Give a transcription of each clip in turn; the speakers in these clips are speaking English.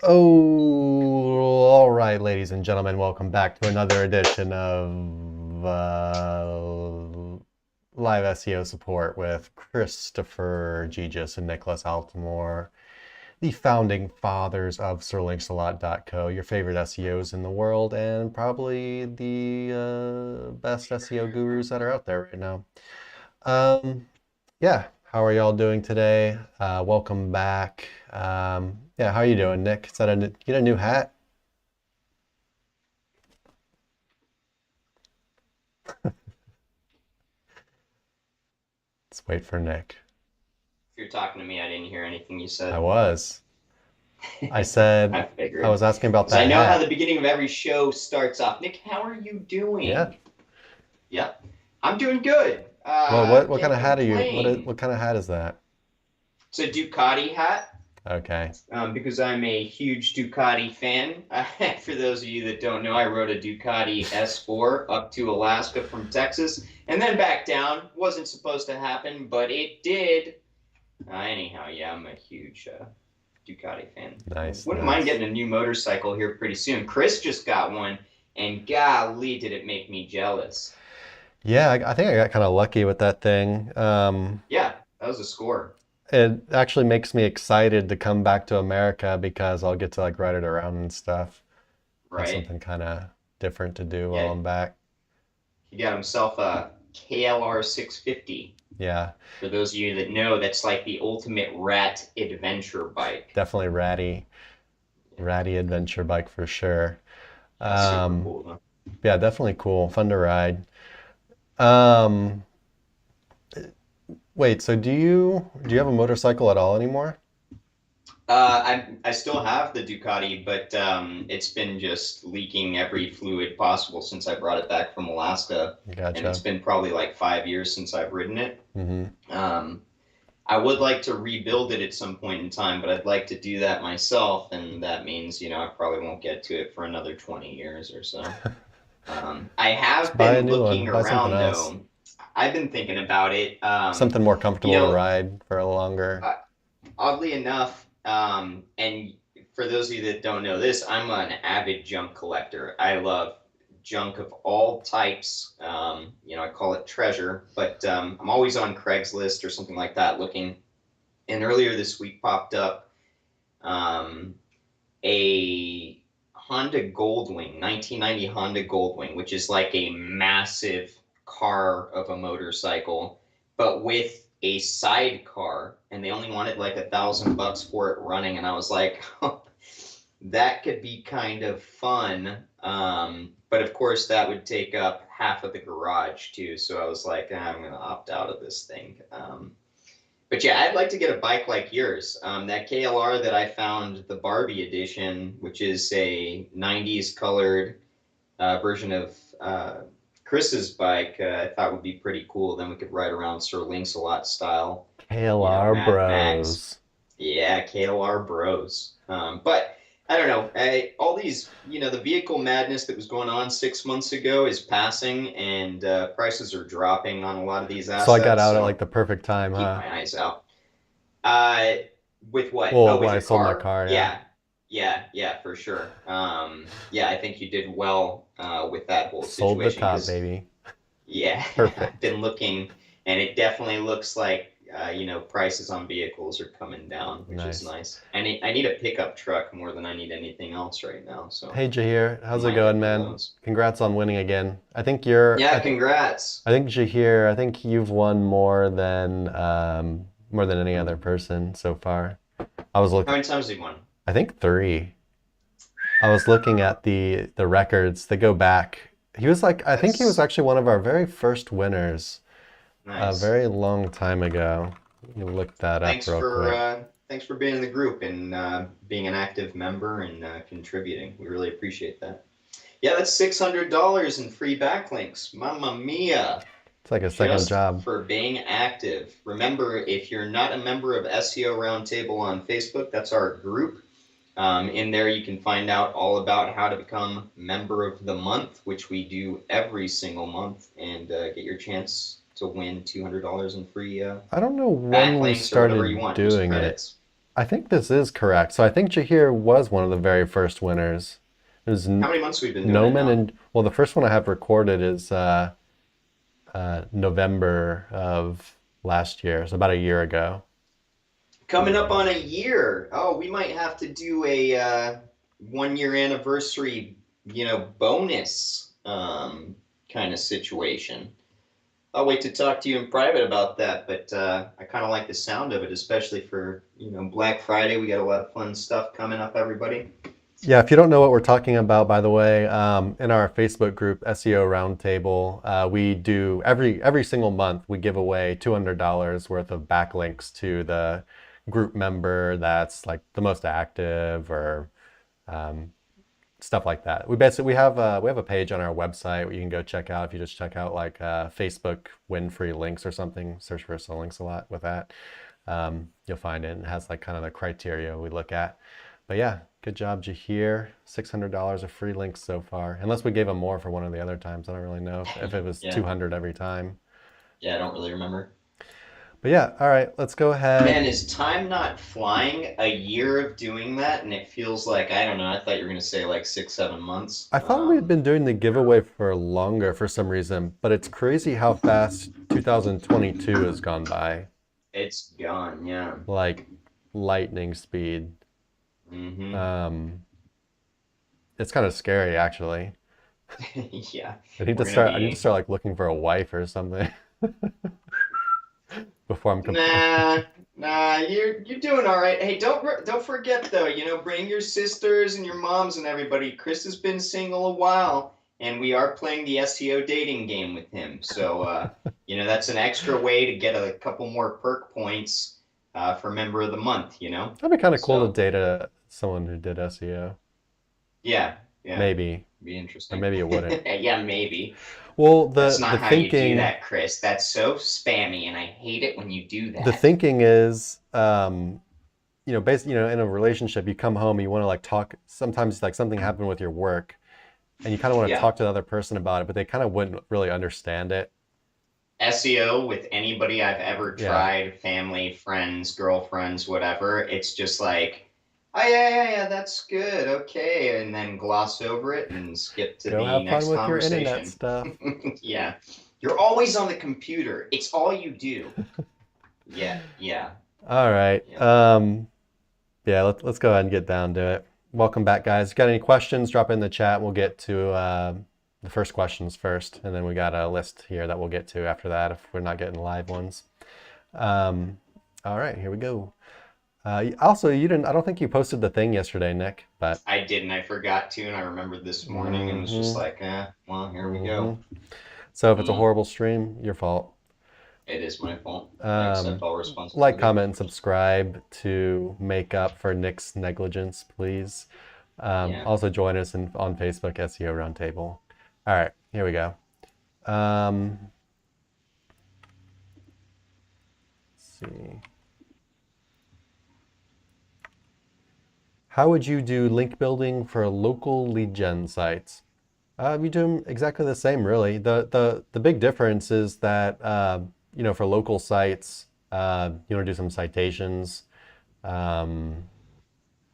Oh, all right, ladies and gentlemen, welcome back to another edition of Live SEO Support with Christopher Gegis and Nicholas Altimore, the founding fathers of SirLinksALot.co, your favorite SEOs in the world, and probably the best SEO gurus that are out there right now. Yeah, how are y'all doing today? Welcome back. Yeah, how are you doing, Nick? Is that get a new hat? Let's wait for Nick. If you're talking to me, I didn't hear anything you said. I was. I said, I figured. I was asking about 'Cause I that know how hat. the beginning of every show starts off. Nick, how are you doing? Yeah. Yeah, I'm doing good. Well, what kind Can't of hat are you? complain. What kind of hat is that? It's a Ducati hat, Okay. because I'm a huge Ducati fan. For those of you that don't know, I rode a Ducati S4 up to Alaska from Texas and then back down. Wasn't supposed to happen, but it did. Anyhow, yeah, I'm a huge Ducati fan. Nice, Wouldn't mind nice. getting a new motorcycle here pretty soon. Chris just got one, and golly, did it make me jealous. Yeah, I think I got kind of lucky with that thing. Yeah, that was a score. It actually makes me excited to come back to America because I'll get to like ride it around and stuff. Have Right? something kind of different to do while Yeah, I'm back. he got himself a KLR 650. Yeah, For those of you that know, that's like the ultimate rat adventure bike. definitely ratty adventure bike for sure. That's super Um, cool, though. yeah, definitely cool, fun to ride. Um, Wait, so do you have a motorcycle at all anymore? I still have the Ducati, but it's been just leaking every fluid possible since I brought it back from Alaska, and it's Gotcha. been probably like 5 years since I've ridden it. Mm-hmm. Um, I would like to rebuild it at some point in time, but I'd like to do that myself, and that means, I probably won't get to it for another 20 years or so. I Just have buy a been new one, looking buy something around else. though. I've been thinking about it. Something more You comfortable to know, ride for a longer. Oddly enough, and for those of you that don't know this, I'm an avid junk collector. I love junk of all types. I call it treasure, but I'm always on Craigslist or something like that looking. And earlier this week popped up um, a Honda Goldwing, 1990 Honda Goldwing, which is like a massive car of a motorcycle, but with a sidecar, and they only wanted like $1,000 for it running, and I was like, that could be kind of fun. But of course, that would take up half of the garage too. So I was like, I'm going to opt out of this thing. But yeah, I'd like to get a bike like yours. That KLR that I found, the Barbie edition, which is a 90s colored version of Chris's bike, I thought would be pretty cool. Then we could ride around Sir Links-a-Lot style, KLR Mad Max. Bros. Yeah, KLR bros. But I don't know. All these, the vehicle madness that was going on 6 months ago is passing, and prices are dropping on a lot of these So I got assets. out at like So the perfect time, keep huh? my eyes out. Uh, with what? Well, Oh, when with I your sold my car? car, yeah. Yeah, for sure. Yeah, I think you did well with that whole Sold the situation top, because, baby. yeah, I've Perfect. been looking, and it definitely looks like prices on vehicles are coming down, which is Nice. nice. I need a pickup truck more than I need anything else right now, so Hey, Jahir, I how's it might get going, one of man? those. Congrats on winning again. Yeah, congrats. I think Jahir, I think you've won more than any other person so far. I was How looking, many times have you won? I think three. I was looking at the records. They go back. I think he was That's actually one of our very first winners a nice. very long time ago. Let me look that up Thanks real for quick. uh, thanks for being in the group and being an active member and contributing. We really appreciate that. Yeah, that's $600 in free backlinks. Mamma mia! It's like a second Just job. for being active. Remember, if you're not a member of SEO Roundtable on Facebook, that's our group. In there, you can find out all about how to become member of the month, which we do every single month, and get your chance to win $200 in free I don't know when we backlinks or whatever you started want, just doing it. credits. I think this is correct. So I think Jahir was one of the very first winners. It was How many months we've been doing it Noman now? and well, the first one I have recorded is November of last year, so about a year ago. Coming up on a year. Oh, we might have to do a 1 year anniversary, bonus kind of situation. I'll wait to talk to you in private about that, but I kind of like the sound of it, especially for, Black Friday. We got a lot of fun stuff coming up, everybody. Yeah, if you don't know what we're talking about, by the way, in our Facebook group, SEO Roundtable, we do every single month we give away $200 worth of backlinks to the group member that's like the most active or um, stuff like that. We have a page on our website where you can go check out. If you just check out like Facebook win free links or something, search for SEO links a lot with that. You'll find it. And it has like kind of the criteria we look at. But yeah, good job, Jahir. $600 of free links so far. Unless we gave him more for one of the other times. I don't really know if it was Yeah. 200 every time. Yeah, I don't really remember. But yeah, all right, let's go ahead. Man, is time not flying? A year of doing that, and it feels like, I don't know, I thought you were going to say like 6, 7 months. I thought we had been doing the giveaway for longer for some reason, but it's crazy how fast 2022 has gone by. It's gone, yeah. Like lightning speed. Mm-hmm. It's kind of scary, actually. Yeah. I need to start like looking for a wife or something before I'm Nah, you're doing all right. Hey, don't forget though, bring your sisters and your moms and everybody. Chris has been single a while, and we are playing the SEO dating game with him. So, that's an extra way to get a couple more perk points for member of the month. That'd be kind of cool So, to date someone who did SEO. yeah, Maybe, be or interesting. maybe it wouldn't. Yeah, maybe. Well, That's the not how you do thinking that, Chris. That's so spammy, and I hate it when you do the that. thinking is, basically, in a relationship, you come home, you want to like talk. Sometimes like something happened with your work, and you kind of want to Yeah. talk to the other person about it, but they kind of wouldn't really understand it. SEO with anybody I've ever Yeah, tried, family, friends, girlfriends, whatever, it's just like, oh, yeah, that's good, okay, and then gloss over it and skip to go the have fun next with your internet conversation. stuff. Yeah. You're always on the computer. It's all you do. Yeah. All right. Yeah. Yeah, let's go ahead and get down to it. Welcome back, guys. Got any questions? Drop it in the chat. We'll get to the first questions first, and then we got a list here that we'll get to after that if we're not getting live ones. All right, here we go. Also, you didn't. I don't think you posted the thing yesterday, Nick. But I didn't. I forgot to, and I rememred this morning, and was just like, well, here we go. So if it's a horrible stream, your fault. It is my fault. I accept all Like, responsibility. comment, and subscribe to make up for Nick's negligence, please. Yeah. Also join us on Facebook, SEO Roundtable. All right, here we go. Let's see. How would you do link building for local lead gen sites? We do them exactly the same, really. The big difference is that for local sites, you want to do some citations,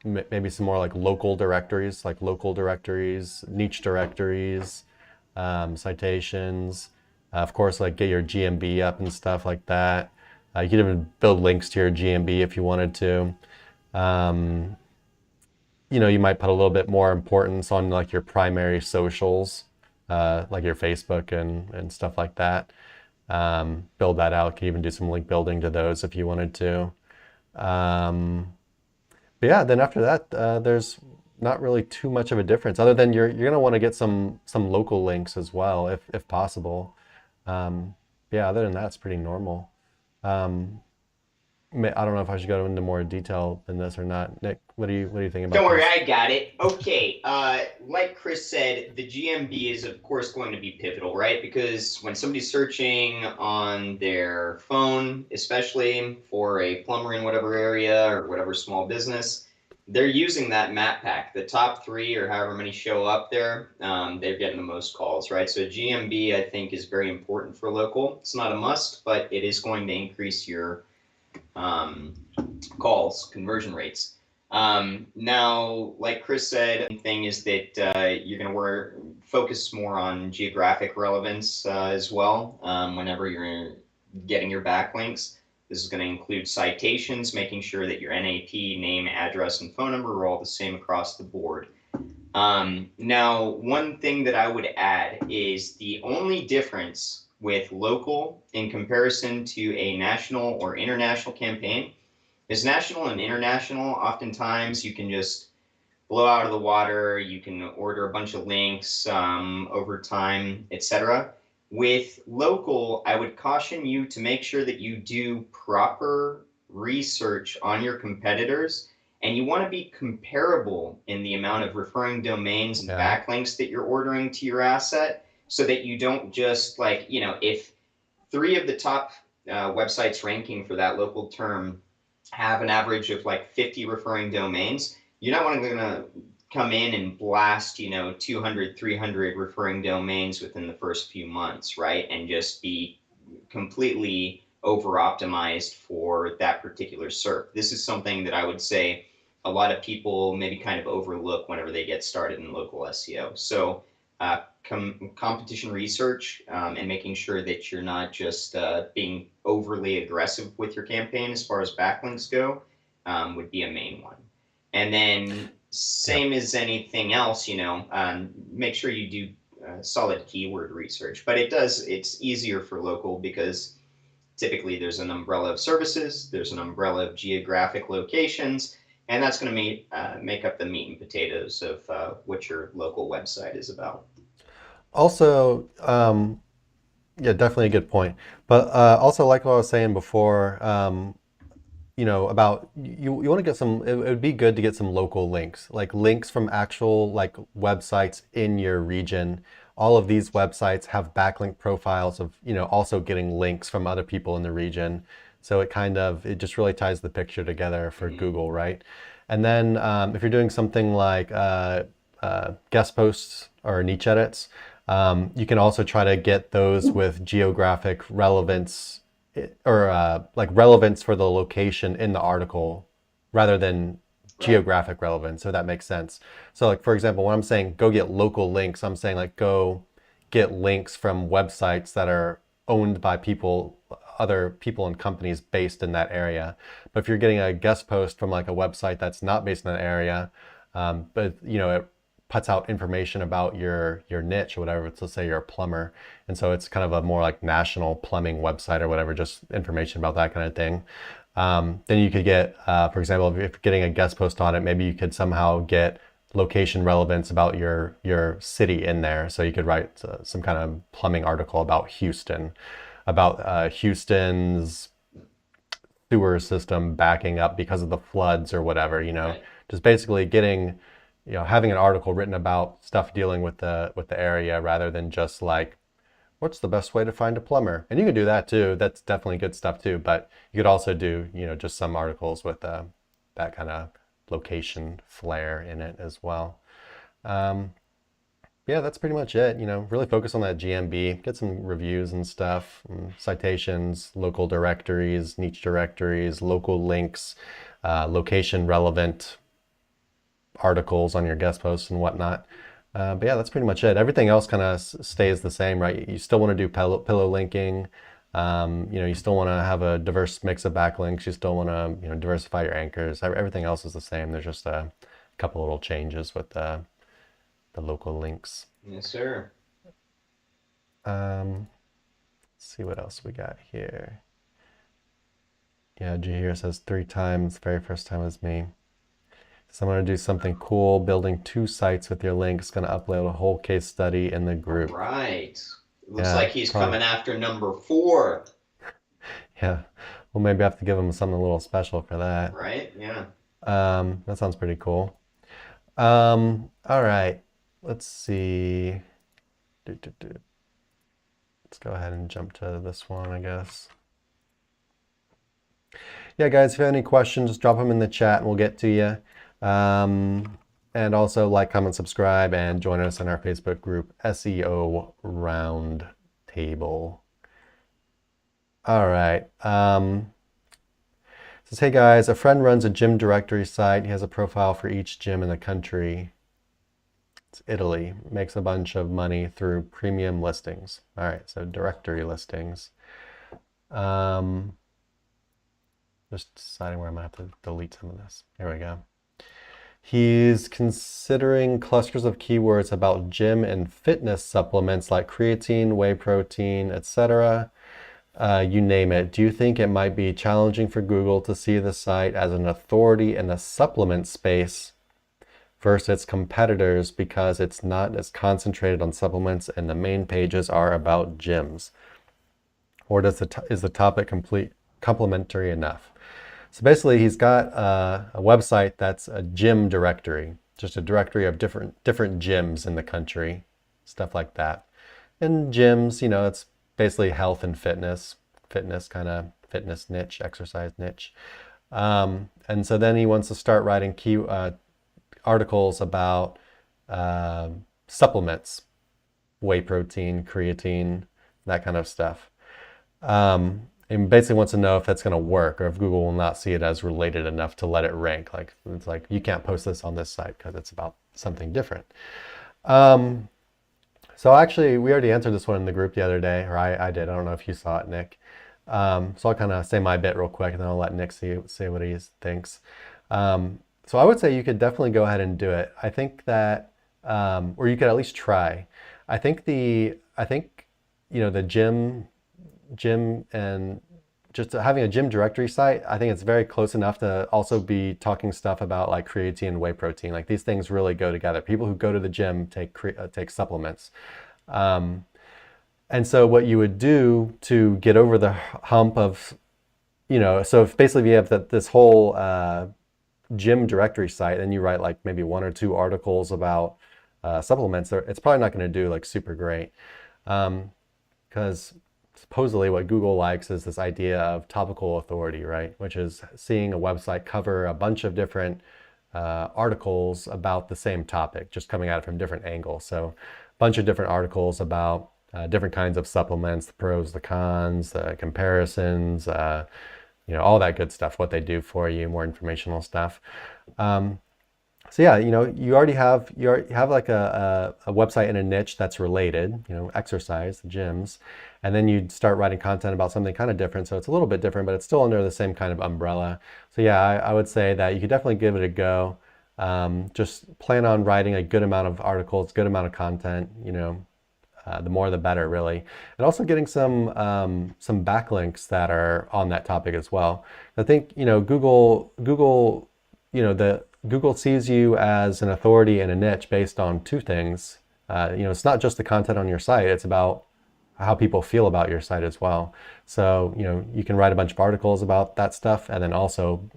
maybe some more like local directories, niche directories, citations. Of course, like get your GMB up and stuff like that. You could even build links to your GMB if you wanted to. You might put a little bit more importance on like your primary socials, like your Facebook and stuff like that. Build that out. You can even do some link building to those if you wanted to. But yeah, then after that, there's not really too much of a difference, other than you're gonna want to get some local links as well, if possible. Yeah, other than that, it's pretty normal. I don't know if I should go into more detail than this or not. Nick, what do you think about Don't worry, this? I got it. Okay. Like Chris said, the GMB is of course going to be pivotal, right? Because when somebody's searching on their phone, especially for a plumber in whatever area or whatever small business, they're using that map pack. The top 3 or however many show up there, they're getting the most calls, right? So GMB, I think, is very important for local. It's not a must, but it is going to increase your calls, conversion rates. Now, like Chris said, the thing is that you're going to focus more on geographic relevance as well whenever you're getting your backlinks. This is going to include citations, making sure that your NAP, name, address, and phone number are all the same across the board. Now, one thing that I would add is the only difference with local in comparison to a national or international campaign is national and international. Oftentimes you can just blow out of the water, you can order a bunch of links over time, etc. With local, I would caution you to make sure that you do proper research on your competitors, and you want to be comparable in the amount of referring domains and backlinks that you're ordering to your asset, so that you don't just if 3 of the top websites ranking for that local term have an average of like 50 referring domains, you're not going to come in and blast 200, 300 referring domains within the first few months, right? And just be completely over optimized for that particular SERP. This is something that I would say a lot of people maybe kind of overlook whenever they get started in local SEO. So competition research and making sure that you're not just being overly aggressive with your campaign as far as backlinks go would be a main one. And then same as anything else, make sure you do solid keyword research. But it's easier for local because typically there's an umbrella of services, there's an umbrella of geographic locations, and that's going to make up the meat and potatoes of what your local website is about. Also, yeah, definitely a good point. But also, like what I was saying before, about you want to get some. It would be good to get some local links, like links from actual like websites in your region. All of these websites have backlink profiles of also getting links from other people in the region. So it just really ties the picture together for Google, right? And then if you're doing something like guest posts or niche edits, you can also try to get those with geographic relevance or like relevance for the location in the article rather than geographic relevance, so that makes sense. So like, for example, when I'm saying go get local links, I'm saying like go get links from websites that are owned by other people and companies based in that area. But if you're getting a guest post from like a website that's not based in that area, but it puts out information about your niche or whatever, let's say you're a plumber, and so it's kind of a more like national plumbing website or whatever, just information about that kind of thing. Then you could get, for example, if you're getting a guest post on it, maybe you could somehow get location relevance about your city in there. So you could write some kind of plumbing article about Houston, about Houston's sewer system backing up because of the floods or whatever, just basically getting, having an article written about stuff dealing with the area rather than just like, what's the best way to find a plumber? And you can do that too. That's definitely good stuff too. But you could also do, just some articles with that kind of location flair in it as well. Yeah, that's pretty much it. Really focus on that GMB, get some reviews and stuff, citations, local directories, niche directories, local links, location relevant articles on your guest posts and whatnot. But yeah, that's pretty much it. Everything else kind of stays the same, right? You still want to do pillow linking. You still want to have a diverse mix of backlinks. You still want to, diversify your anchors. Everything else is the same. There's just a couple little changes with the local links. Yes, sir. Let's see what else we got here. Yeah, G here says 3 times. Very first time was me. So I'm going to do something cool, building 2 sites with your links. Going to upload a whole case study in the group. All right. Looks like he's coming after number 4. Yeah. Well, maybe I have to give him something a little special for that. Right? Yeah. That sounds pretty cool. All right. Let's see. Let's go ahead and jump to this one, I guess. Yeah, guys, if you have any questions, drop them in the chat and we'll get to you. And also like, comment, subscribe, and join us in our Facebook group, SEO Roundtable. All right. says, hey guys, a friend runs a gym directory site. He has a profile for each gym in the country. It's Italy. Makes a bunch of money through premium listings. All right, so directory listings. Just deciding where I'm going to have to delete some of this. Here we go. He's considering clusters of keywords about gym and fitness supplements like creatine, whey protein, etc. You name it. Do you think it might be challenging for Google to see the site as an authority in the supplement space versus its competitors because it's not as concentrated on supplements and the main pages are about gyms? Or is the topic complementary enough? So basically, he's got a website that's a gym directory, just a directory of different gyms in the country, stuff like that. And gyms, it's basically health and fitness kind of fitness niche, exercise niche. And so then he wants to start writing articles about supplements, whey protein, creatine, that kind of stuff. And basically wants to know if that's going to work or if Google will not see it as related enough to let it rank. Like, it's like, you can't post this on this site because it's about something different. So actually, we already answered this one in the group the other day, or I did. I don't know if you saw it, Nick. So I'll kind of say my bit real quick and then I'll let Nick say what he thinks. So I would say you could definitely go ahead and do it. I think that, or you could at least try. I think the gym and just having a gym directory site, I think it's very close enough to also be talking stuff about like creatine and whey protein. Like, these things really go together. People who go to the gym take supplements. And so what you would do to get over the hump of, so if basically you have this whole gym directory site and you write like maybe 1 or 2 articles about supplements, it's probably not going to do like super great. Because supposedly what Google likes is this idea of topical authority, right? Which is seeing a website cover a bunch of different articles about the same topic, just coming at it from different angles. So a bunch of different articles about different kinds of supplements, the pros, the cons, comparisons, all that good stuff, what they do for you, more informational stuff. So yeah, you already have like a website in a niche that's related, exercise, gyms, and then you start writing content about something kind of different. So it's a little bit different, but it's still under the same kind of umbrella. So yeah, I would say that you could definitely give it a go. Just plan on writing a good amount of articles, good amount of content, the more the better, really. And also getting some backlinks that are on that topic as well. I think, Google, Google sees you as an authority in a niche based on 2 things. It's not just the content on your site, it's about how people feel about your site as well. So, you can write a bunch of articles about that stuff and then also,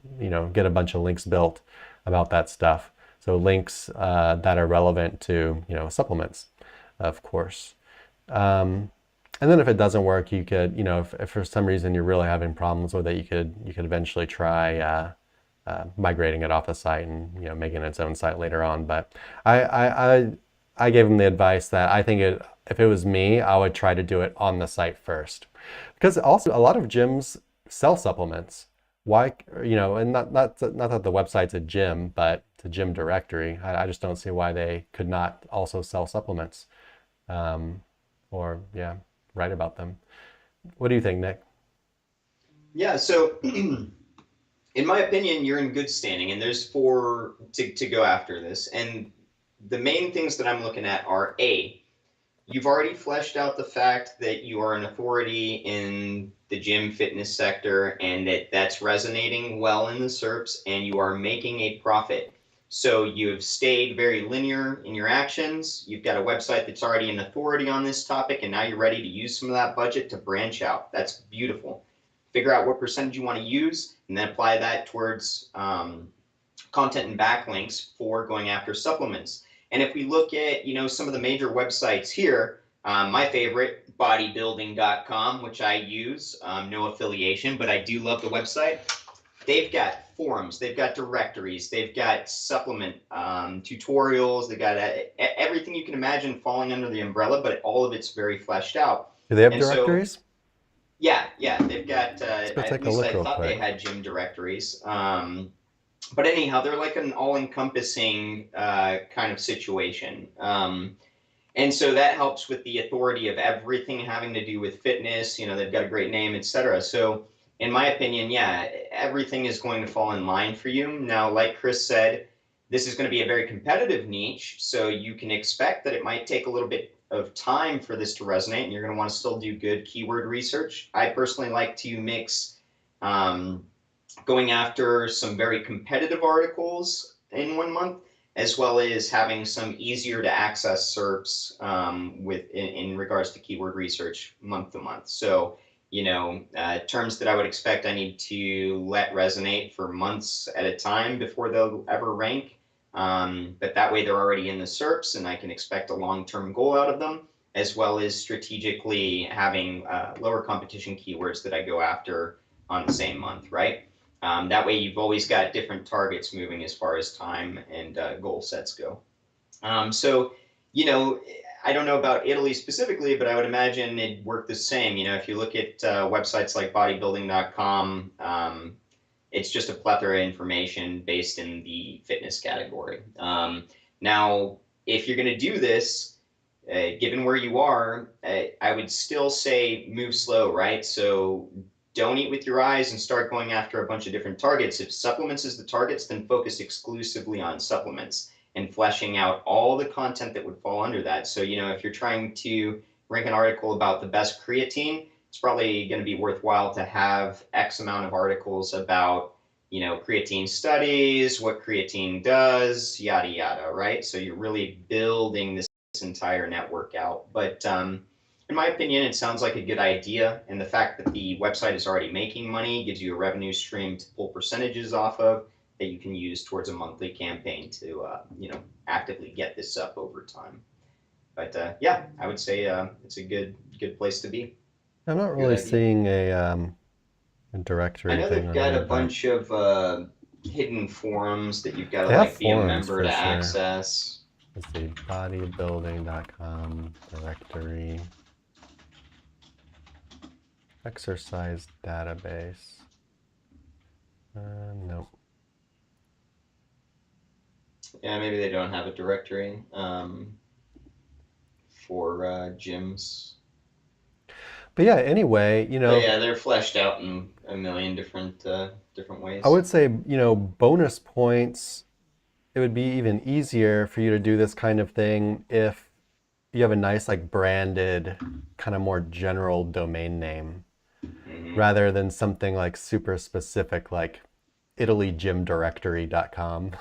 get a bunch of links built about that stuff. So links that are relevant to, supplements, of course. And then if it doesn't work, you could, if for some reason you're really having problems with it, you could eventually try migrating it off the site and making its own site later on. But I gave him the advice that I think if it was me, I would try to do it on the site first, because also a lot of gyms sell supplements. Why, and not that the website's a gym, but it's a gym directory. I just don't see why they could not also sell supplements, or write about them. What do you think, Nick? Yeah, so in my opinion, you're in good standing, and there's 4 to go after this. And the main things that I'm looking at are you've already fleshed out the fact that you are an authority in the gym fitness sector and that's resonating well in the SERPs and you are making a profit. So you've stayed very linear in your actions. You've got a website that's already an authority on this topic, and now you're ready to use some of that budget to branch out. That's beautiful. Figure out what percentage you want to use and then apply that towards content and backlinks for going after supplements. And if we look at, some of the major websites here, my favorite, bodybuilding.com, which I use, no affiliation, but I do love the website. They've got forums, they've got directories, they've got supplement tutorials, they've got everything you can imagine falling under the umbrella, but all of it's very fleshed out. Do they have directories? Yeah, they've got, Let's go at take a least look I real thought they quick. had gym directories. But anyhow, they're like an all-encompassing kind of situation. And so that helps with the authority of everything having to do with fitness. They've got a great name, etc. So, in my opinion, yeah, everything is going to fall in line for you. Now, like Chris said, this is going to be a very competitive niche. So, you can expect that it might take a little bit of time for this to resonate, and you're going to want to still do good keyword research. I personally like to mix um, going after some very competitive articles in 1 month, as well as having some easier to access SERPs in regards to keyword research month to month. So, terms that I would expect I need to let resonate for months at a time before they'll ever rank. But that way they're already in the SERPs and I can expect a long-term goal out of them, as well as strategically having lower competition keywords that I go after on the same month, right? That way you've always got different targets moving as far as time and goal sets go. So, you know, I don't know about Italy specifically, but I would imagine it'd work the same. If you look at websites like bodybuilding.com, it's just a plethora of information based in the fitness category. Now, if you're going to do this, given where you are, I would still say move slow, right? So don't eat with your eyes and start going after a bunch of different targets. If supplements is the targets, then focus exclusively on supplements and fleshing out all the content that would fall under that. So, if you're trying to rank an article about the best creatine, it's probably going to be worthwhile to have X amount of articles about, creatine studies, what creatine does, yada, yada, right? So you're really building this entire network out. But in my opinion, it sounds like a good idea. And the fact that the website is already making money gives you a revenue stream to pull percentages off of that you can use towards a monthly campaign to, actively get this up over time. But yeah, I would say it's a good place to be. I'm not Good really idea. seeing a I directory know thing they've on got here, a but bunch of hidden forums that you've got to they have like be a forums member for to sure. access. Let's see, bodybuilding.com directory, exercise database. Nope. Yeah, maybe they don't have a directory for gyms. But yeah, anyway, But yeah, they're fleshed out in a million different I ways. would say, bonus points, it would be even easier for you to do this kind of thing if you have a nice, like, branded, kind of more general domain name Hmm. rather than something like super specific, like ItalyGymDirectory.com.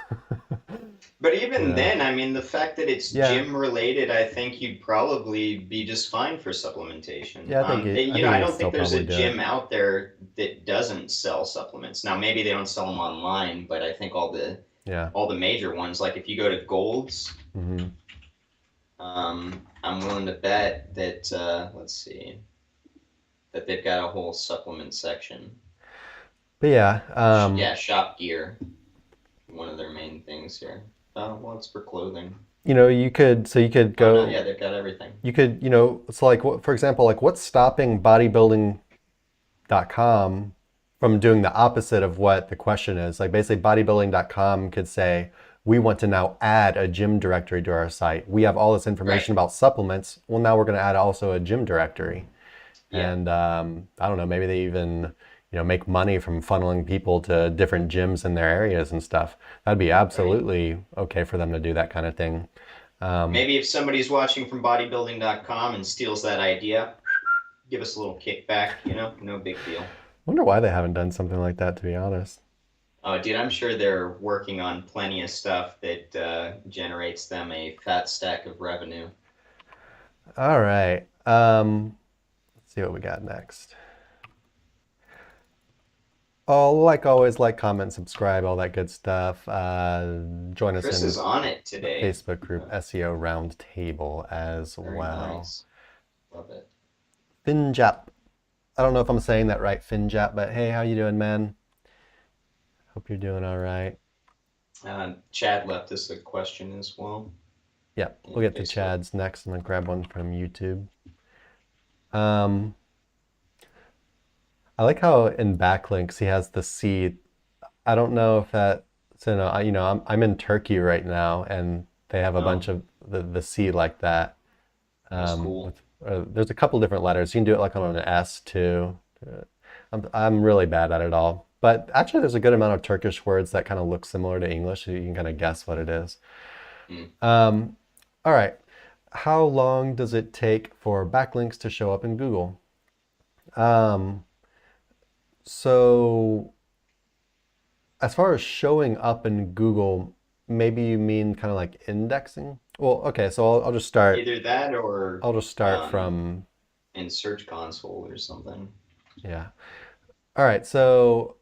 But even Yeah. then, I mean, the fact that it's Yeah. gym related, I think you'd probably be just fine for supplementation. Yeah, I think I you could don't still think there's a probably do it. gym out there that doesn't sell supplements. Now, maybe they don't sell them online, but I think Yeah. all the major ones, like if you go to Gold's, Hmm. I'm willing to bet that let's see, that they've got a whole supplement section. But yeah, Yeah, shop gear, one of their main things here. Oh, well, it's for clothing. you could Oh no, go, yeah, they've got everything. so like, for example, like what's stopping bodybuilding.com from doing the opposite of what the question is? Like basically bodybuilding.com could say, we want to now add a gym directory to our site. We have all this Right. information about supplements. Well, now we're going to add also a gym directory. Yeah. And I don't know, maybe they even, make money from funneling people to different gyms in their areas and stuff. That'd be Right. absolutely okay for them to do that kind of thing. Maybe if somebody's watching from bodybuilding.com and steals that idea, give us a little kickback, no big deal. Wonder why they haven't done something like that, to be honest. Oh, dude, I'm sure they're working on plenty of stuff that generates them a fat stack of revenue. All right. Let's see what we got next. Oh, like always, like, comment, subscribe, all that good stuff. Join us Chris in is on it the today. Facebook group SEO Roundtable as Very well. nice. Love it. Finjap. I don't know if I'm saying that right, Finjap, but hey, how you doing, man? Hope you're doing all right. Chad left us a question as well Yeah, in we'll get to Facebook. Chad's next and then grab one from YouTube. Um, I like how in backlinks he has the C. I don't know if that, so no, I'm in Turkey right now, and they have a bunch Oh, of the C like that. that's cool. With there's a couple different letters. You can do it like on an S too. I'm really bad at it all. But actually, there's a good amount of Turkish words that kind of look similar to English, so you can kind of guess what it is. Mm. Um, all right. How long does it take for backlinks to show up in Google? Um, so as far as showing up in Google, maybe you mean kind of like indexing? Well, okay, so I'll just start. Either that or I'll just start from, in Search Console or something. yeah. All right, so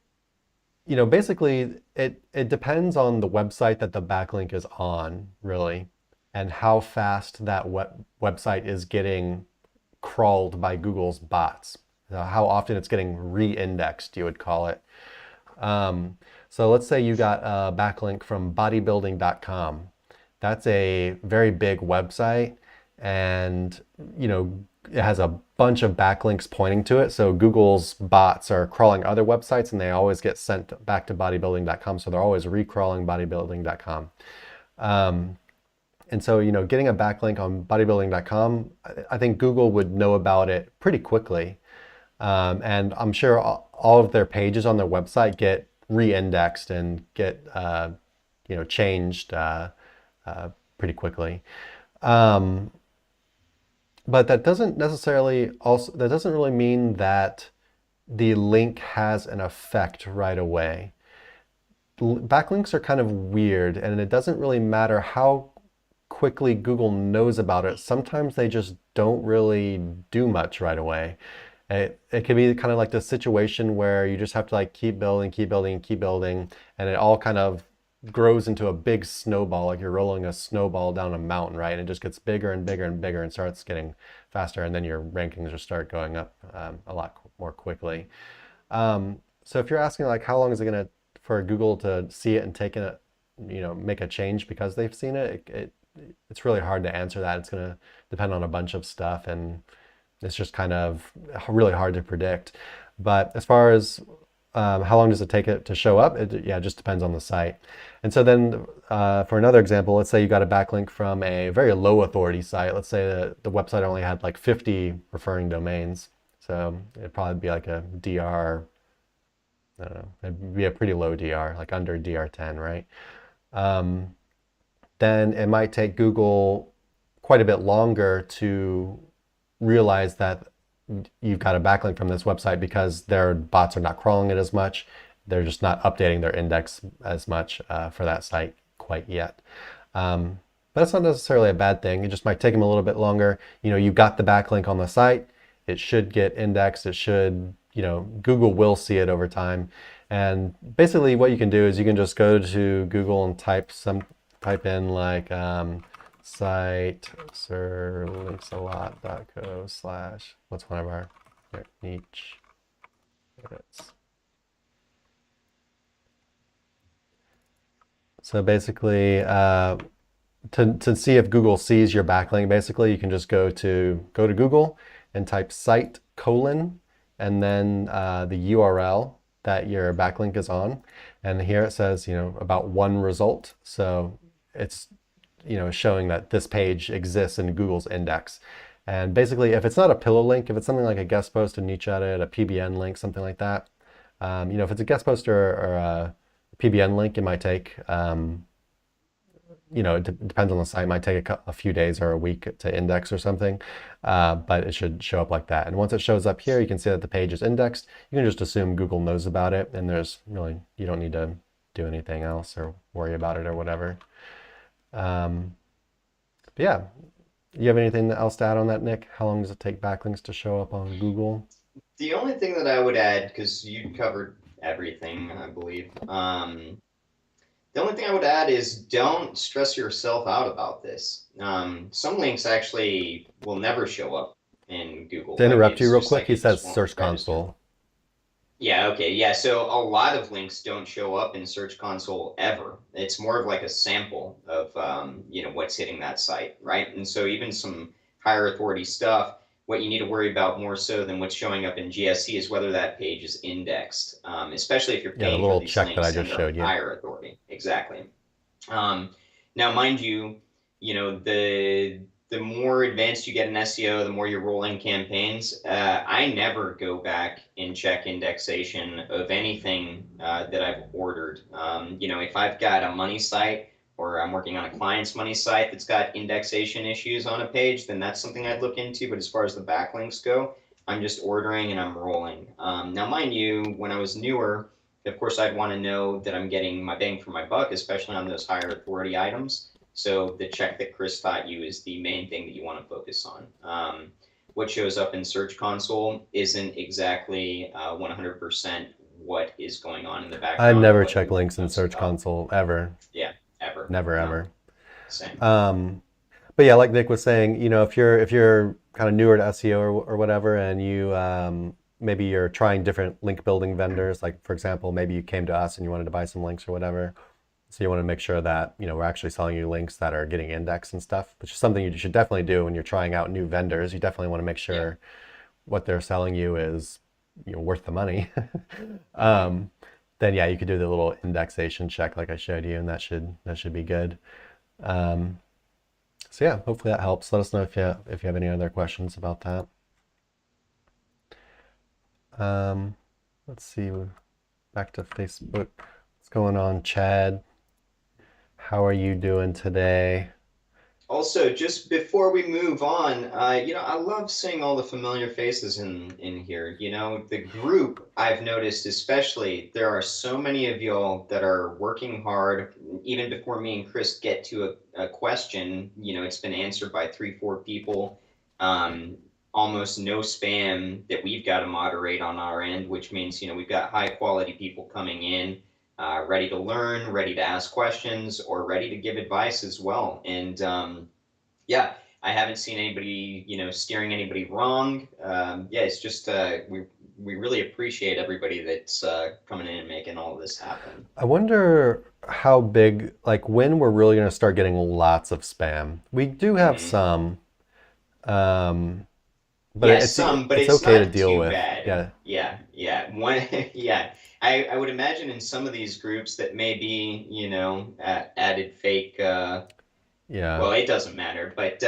basically it depends on the website that the backlink is on, really, and how fast that website is getting crawled by Google's bots. How often it's getting re-indexed, you would call it. So let's say you got a backlink from bodybuilding.com. That's a very big website, and it has a bunch of backlinks pointing to it. So Google's bots are crawling other websites, and they always get sent back to bodybuilding.com. So they're always recrawling bodybuilding.com. And so, getting a backlink on bodybuilding.com, I think Google would know about it pretty quickly. And I'm sure all of their pages on their website get re-indexed and get changed pretty quickly. But that doesn't really mean that the link has an effect right away. Backlinks are kind of weird, and it doesn't really matter how quickly Google knows about it. Sometimes they just don't really do much right away. It can be kind of like the situation where you just have to like keep building, keep building, keep building, and it all kind of grows into a big snowball, like you're rolling a snowball down a mountain, right? And it just gets bigger and bigger and bigger and starts getting faster, and then your rankings just start going up a lot more quickly. So if you're asking like how long is it gonna for Google to see it and take it, make a change because they've seen it, it's really hard to answer that. It's gonna depend on a bunch of stuff, and it's just kind of really hard to predict. But as far as how long does it take it to show up? It just depends on the site. And so then for another example, let's say you got a backlink from a very low authority site. Let's say the website only had like 50 referring domains. So it'd probably be like a DR, I don't know, it'd be a pretty low DR, like under DR10, right? Then it might take Google quite a bit longer to realize that you've got a backlink from this website because their bots are not crawling it as much. They're just not updating their index as much for that site quite yet. But it's not necessarily a bad thing. It just might take them a little bit longer. You've got the backlink on the site. It should get indexed. It should, Google will see it over time. And basically what you can do is you can just go to Google and type in like site sirlinksalot.co/ what's one of our niche edits. So basically, to see if Google sees your backlink, basically you can just go to Google and type site : and then the URL that your backlink is on, and here it says about one result. So it's showing that this page exists in Google's index. And basically, if it's not a pillow link, if it's something like a guest post, a niche edit, a PBN link, something like that, if it's a guest post or a PBN link, it might take, it depends on the site, it might take a few days or a week to index or something, but it should show up like that. And once it shows up here, you can see that the page is indexed. You can just assume Google knows about it, and you don't need to do anything else or worry about it or whatever. But yeah, you have anything else to add on that, Nick? How long does it take backlinks to show up on Google? The only thing that I would add, because you covered everything, I believe. The only thing I would add is don't stress yourself out about this. Some links actually will never show up in Google. To interrupt you It's real just quick, like he it says just won't Search register. Console. Yeah, okay. Yeah, so a lot of links don't show up in Search Console ever. It's more of like a sample of what's hitting that site, right? And so even some higher authority stuff, what you need to worry about more so than what's showing up in GSC is whether that page is indexed, especially if you're Yeah, the paying for little these check that I links just and they're showed you. higher authority. Exactly. Now, mind you, the more advanced you get in SEO, the more you're rolling campaigns. I never go back and check indexation of anything that I've ordered. If I've got a money site or I'm working on a client's money site that's got indexation issues on a page, then that's something I'd look into. But as far as the backlinks go, I'm just ordering and I'm rolling. Now, mind you, when I was newer, of course, I'd want to know that I'm getting my bang for my buck, especially on those higher authority items. So the check that Chris taught you is the main thing that you want to focus on. What shows up in Search Console isn't exactly 100% what is going on in the I background. never What check the links in notes Search about. Console, ever. Yeah, ever. Never, No, ever. same. But yeah, like Nick was saying, if you're kind of newer to SEO or whatever, and you maybe you're trying different link building vendors, like for example, maybe you came to us and you wanted to buy some links or whatever. So you want to make sure that, we're actually selling you links that are getting indexed and stuff, which is something you should definitely do when you're trying out new vendors. You definitely want to make sure what they're selling you is, worth the money. Then yeah, you could do the little indexation check like I showed you, and that should be good. So yeah, hopefully that helps. Let us know if you have any other questions about that. Let's see, back to Facebook. What's going on, Chad? How are you doing today? Also, just before we move on, I love seeing all the familiar faces in here. The group, I've noticed especially, there are so many of y'all that are working hard. Even before me and Chris get to a question, it's been answered by 3, 4 people. Almost no spam that we've got to moderate on our end, which means, we've got high quality people coming in, ready to learn, ready to ask questions, or ready to give advice as well. And yeah, I haven't seen anybody, steering anybody wrong. Yeah, it's just we really appreciate everybody that's coming in and making all of this happen. I wonder how big, like when we're really going to start getting lots of spam. We do have some, but Yeah, some, but it's it's okay to not deal too with. bad. Yeah. Yeah. One, yeah. I would imagine in some of these groups that may be, added fake. Yeah. Well, it doesn't matter, but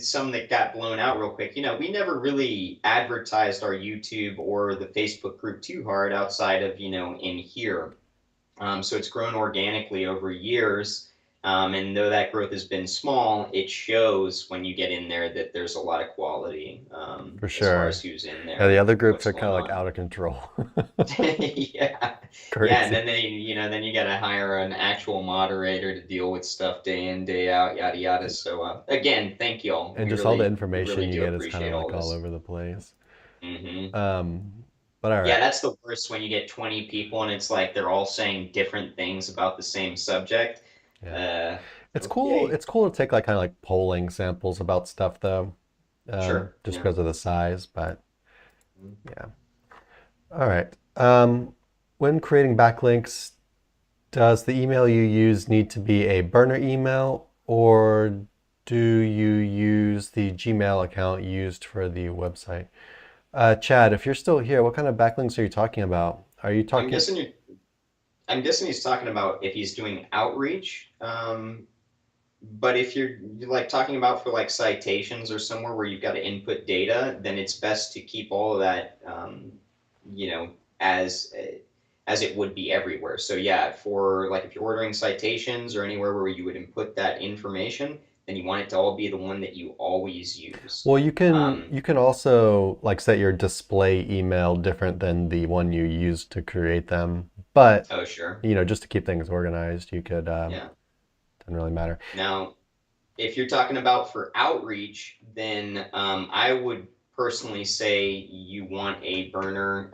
some that got blown out real quick. We never really advertised our YouTube or the Facebook group too hard outside of, in here. So it's grown organically over years. And though that growth has been small, it shows when you get in there that there's a lot of quality For as far sure. as who's in Yeah, there the and other groups what's are kind going of like on. out of control. Yeah. Yeah, and Crazy. then then you gotta hire an actual moderator to deal with stuff day in, day out, yada yada. So again, thank y'all. And We just all the we information really you do get is kind appreciate of all like all this. over the place. Hmm. But all Yeah, right. that's the worst when you get 20 people and it's like they're all saying different things about the same subject. Yeah. Uh, It's cool. okay, It's cool to take like kind of like polling samples about stuff though, sure. just Yeah. because of the size. But yeah. All right. When creating backlinks, does the email you use need to be a burner email, or do you use the Gmail account used for the website? Chad, if you're still here, what kind of backlinks are you talking about? Are you I'm talking? guessing you I'm guessing he's talking about if he's doing outreach. But if you're like talking about for like citations or somewhere where you've got to input data, then it's best to keep all of that, you know, as as it would be everywhere. So yeah, for like if you're ordering citations or anywhere where you would input that information, then you want it to all be the one that you always use. Well, you can Um, you can also like set your display email different than the one you used to create them. But oh, sure. just to keep things organized, you could Yeah. doesn't really matter. Now, if you're talking about for outreach, then I would personally say you want a burner.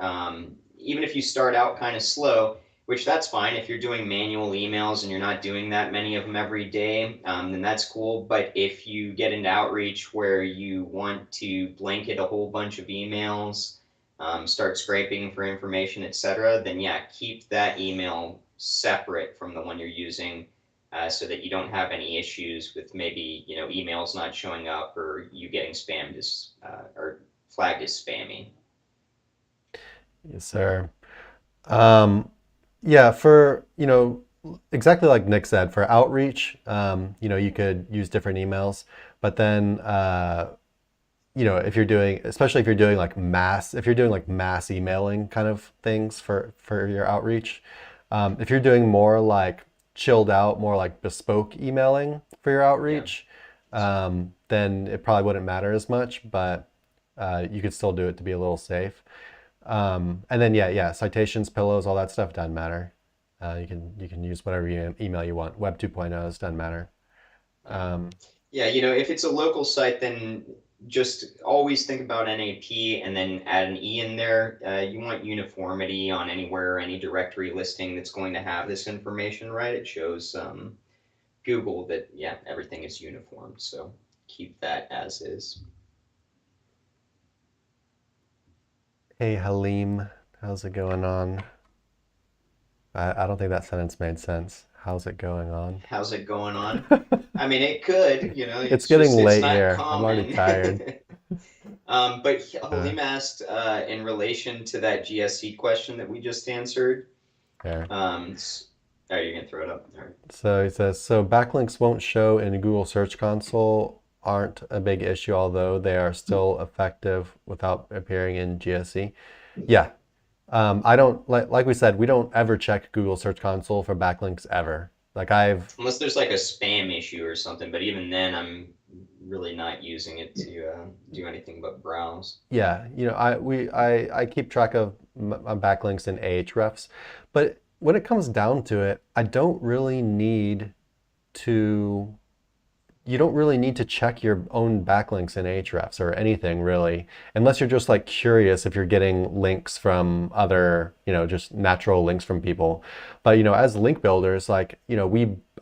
Even if you start out kind of slow, which that's fine. If you're doing manual emails and you're not doing that many of them every day, then that's cool. But if you get into outreach where you want to blanket a whole bunch of emails, start scraping for information, etc., then yeah, keep that email separate from the one you're using, so that you don't have any issues with maybe emails not showing up or you getting spammed or flagged as spammy. Yes, sir. Yeah, for, exactly like Nick said, for outreach, you could use different emails, but then, if you're doing, especially if you're doing like mass emailing kind of things for your outreach, if you're doing more like chilled out, more like bespoke emailing for your Yeah. outreach, then it probably wouldn't matter as much, but you could still do it to be a little safe. And then yeah, citations, pillows, all that stuff doesn't matter. You can use whatever email you want. Web 2.0s doesn't matter. Yeah, if it's a local site, then just always think about NAP and then add an E in there. You want uniformity on anywhere, any directory listing that's going to have this information, right? It shows Google that, yeah, everything is uniform. So keep that as is. Hey Halim, how's it going on? I don't think that sentence made sense. How's it going on? How's it going on? I mean, it could, It's it's getting just, it's late not here. I'm already common. tired. But Uh, Halim asked in relation to that GSC question that we just answered. there. Oh, you're gonna throw it up. All right. So he says, so backlinks won't show in Google Search Console aren't a big issue, although they are still effective without appearing in GSC. Yeah. I don't, like we said, we don't ever check Google Search Console for backlinks ever. Like Unless there's like a spam issue or something, but even then, I'm really not using it to do anything but browse. yeah, I keep track of my backlinks in Ahrefs, but when it comes down to it, I don't really need to you don't really need to check your own backlinks in Ahrefs or anything really, unless you're just like curious if you're getting links from other, just natural links from people. But as link builders, like,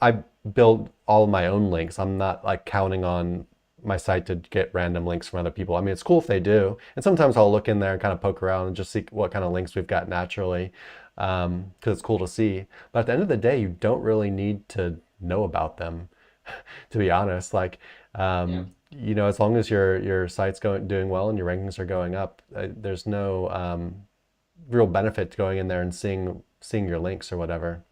I build all of my own links. I'm not like counting on my site to get random links from other people. I mean, it's cool if they do. And sometimes I'll look in there and kind of poke around and just see what kind of links we've got naturally, because it's cool to see. But at the end of the day, you don't really need to know about them. To be honest, like, Yeah. as long as your site's doing well and your rankings are going up, there's no real benefit to going in there and seeing your links or whatever.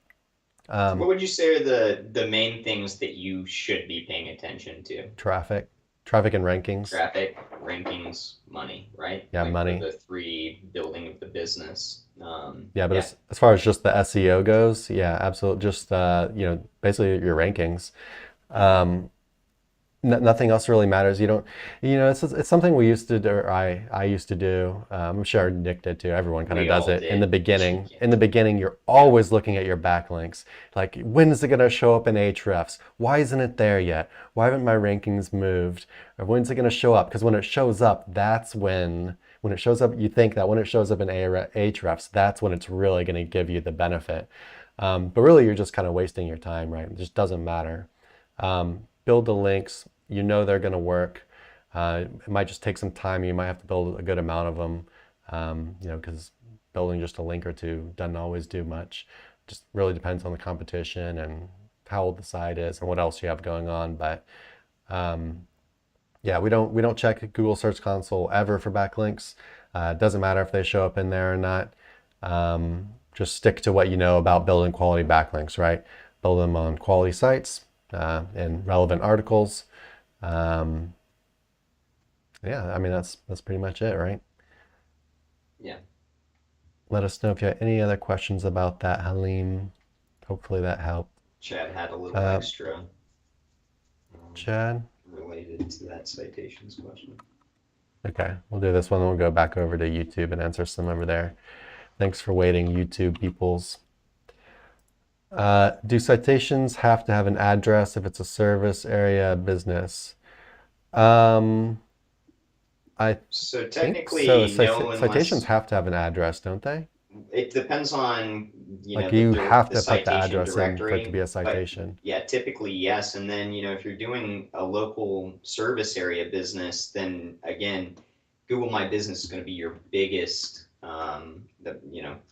What would you say are the main things that you should be paying attention to? Traffic, traffic and rankings. Traffic, rankings, money, right? Yeah, Like money. the three building of the business. Yeah, but Yeah. as far as just the SEO goes, yeah, absolutely. Just basically your rankings. Um, Nothing else really matters. You don't, it's something we used to do, or I used to do. I'm sure Nick did too. Everyone kind of We does all it in the did. beginning. Yeah. In the beginning, you're always looking at your backlinks. Like, when is it going to show up in Ahrefs? Why isn't it there yet? Why haven't my rankings moved? Or when's it going to show up? Because when it shows up, that's when it shows up, you think that when it shows up in Ahrefs, that's when it's really going to give you the benefit. But really, you're just kind of wasting your time, right? It just doesn't matter. Build the links. They're going to work. It might just take some time. You might have to build a good amount of them, because building just a link or two doesn't always do much. Just really depends on the competition and how old the site is and what else you have going on. But yeah, we don't check Google Search Console ever for backlinks. It doesn't matter if they show up in there or not. Just stick to what you know about building quality backlinks, right? Build them on quality sites and relevant articles. Yeah, I mean that's pretty much it, right? Yeah. Let us know if you have any other questions about that, Halim. Hopefully that helped. Chad had a little Uh, extra Chad? related to that citations question. Okay, we'll do this one, then we'll go back over to YouTube and answer some over there. Thanks for waiting, YouTube peoples. Do citations have to have an address if it's a service area business? I So think technically, so. no, Citations unless have to have an address, don't they? it depends on Like you have the to put the citation address in for it to be directory. a But citation. yeah, typically yes. And then if you're doing a local service area business, then again, Google My Business is going to be your biggest.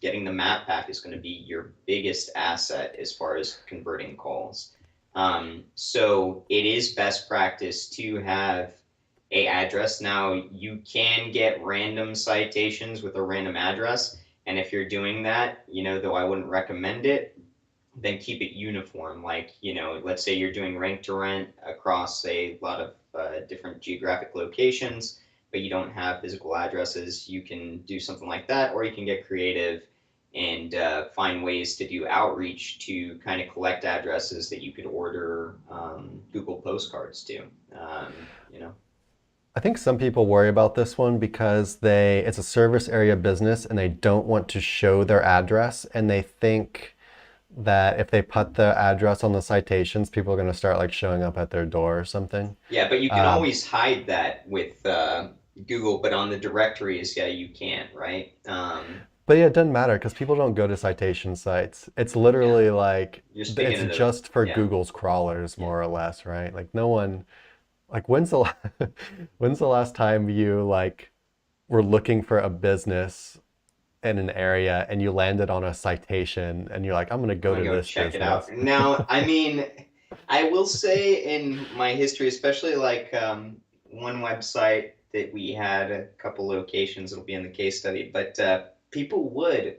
Getting the map pack is going to be your biggest asset as far as converting calls. So it is best practice to have a address. Now you can get random citations with a random address, and if you're doing that, though I wouldn't recommend it, then keep it uniform. Like, let's say you're doing rank to rent across a lot of different geographic locations, but you don't have physical addresses. You can do something like that, or you can get creative and find ways to do outreach to kind of collect addresses that you could order Google postcards to. You know. I think some people worry about this one because it's a service area business and they don't want to show their address, and they think that if they put the address on the citations, people are going to start like showing up at their door or something. Yeah, but you can always hide that with Google, but on the directories, yeah, you can't, right? But yeah, it doesn't matter because people don't go to citation sites. It's literally like it's just for Google's crawlers, more or less, right? Like no one, like when's the last time you like were looking for a business in an area and you landed on a citation and you're like, I'm gonna go to this check business. It out. Now, I mean, I will say in my history, especially like one website that we had a couple locations, it'll be in the case study, but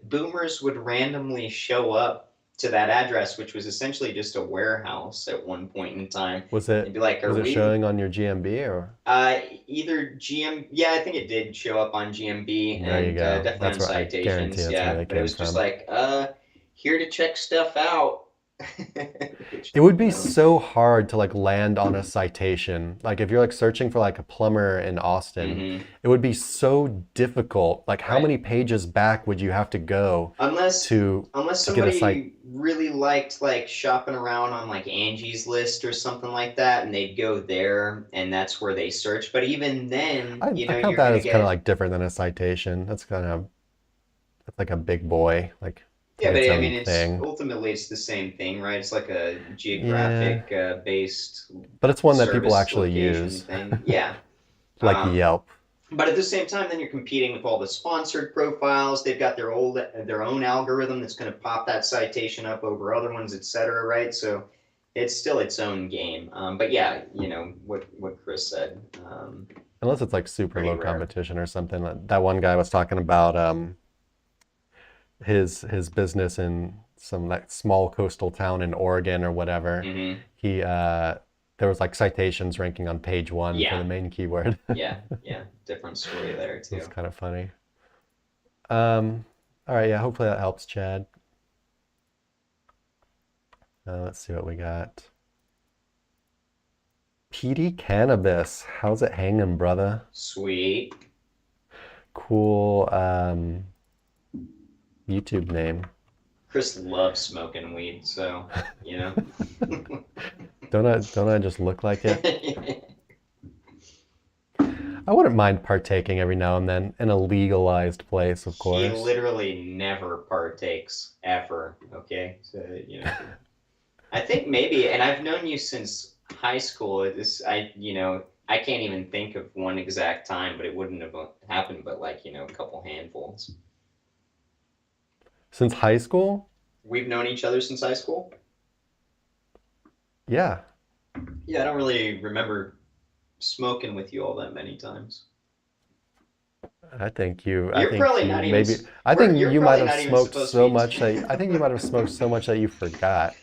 boomers would randomly show up to that address, which was essentially just a warehouse at one point in time. Was it? And be like, was it showing on your GMB or? Either Yeah, I think it did show up on GMB there you go. Definitely that's on Citations. That's yeah, where they but it was from. just like, here to check stuff out. It would be so hard to like land on a citation. Like if you're like searching for like a plumber in Austin, it would be so difficult. Like how many pages back would you have to go unless to get a site? Really liked like shopping around on like Angie's List or something like that, and they'd go there and that's where they search. But even then, I count that as kind of like different than a citation. That's like a big boy. Like yeah, but I mean, ultimately it's the same thing, right? It's like a geographic based. But it's one that people actually use. Thing. Yeah. Like Yelp. But at the same time, then you're competing with all the sponsored profiles. They've got their own algorithm that's going to pop that citation up over other ones, etc. Right? So it's still its own game. But yeah, what Chris said. Unless it's like super low competition or something. That one guy was talking about his business in some like small coastal town in Oregon or whatever. He there was like citations ranking on page 1 for the main keyword. yeah, different story there too. It's kind of funny. All right, yeah, hopefully that helps, Chad. Let's see what we got. PD Cannabis, how's it hanging, brother? Sweet. Cool YouTube name. Chris loves smoking weed, so Don't I just look like it? I wouldn't mind partaking every now and then in a legalized place, of course. He literally never partakes ever. Okay, so I think maybe, and I've known you since high school. I can't even think of one exact time, but it wouldn't have happened, but like a couple handfuls. Since high school? We've known each other since high school? Yeah. Yeah, I don't really remember smoking with you all that many times. I think you might have smoked so much that you forgot.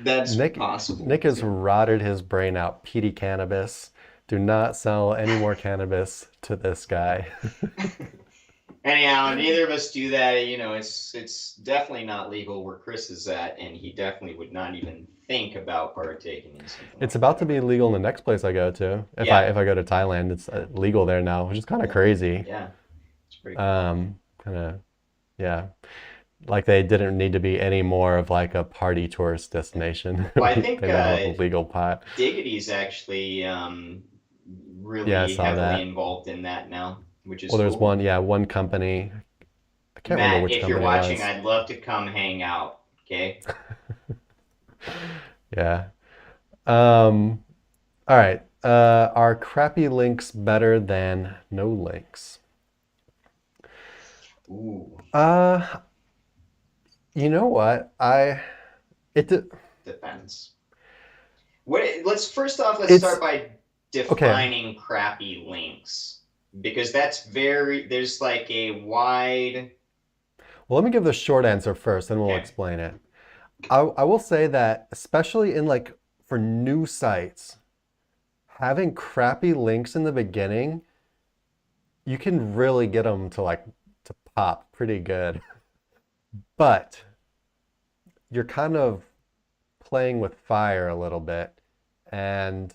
That's possible. Nick has rotted his brain out. PD Cannabis. Do not sell any more cannabis to this guy. Anyhow, neither of us do that. It's definitely not legal where Chris is at, and he definitely would not even think about partaking in something. It's about to be legal in the next place I go to. If I go to Thailand, it's legal there now, which is kind of crazy. Yeah, it's pretty cool. Like they didn't need to be any more of like a party tourist destination. Well, I think legal pot. Diggity's actually really heavily involved in that now. Which is there's one company. I can't remember which company. If you're watching, I'd love to come hang out. Okay. Yeah. All right. Are crappy links better than no links? Ooh. You know what? Depends. Let's start by Okay. defining crappy links, because there's like a wide. Well, let me give the short answer first, then we'll Okay. explain it. I will say that, especially in like for new sites, having crappy links in the beginning, you can really get them to pop pretty good. But you're kind of playing with fire a little bit, and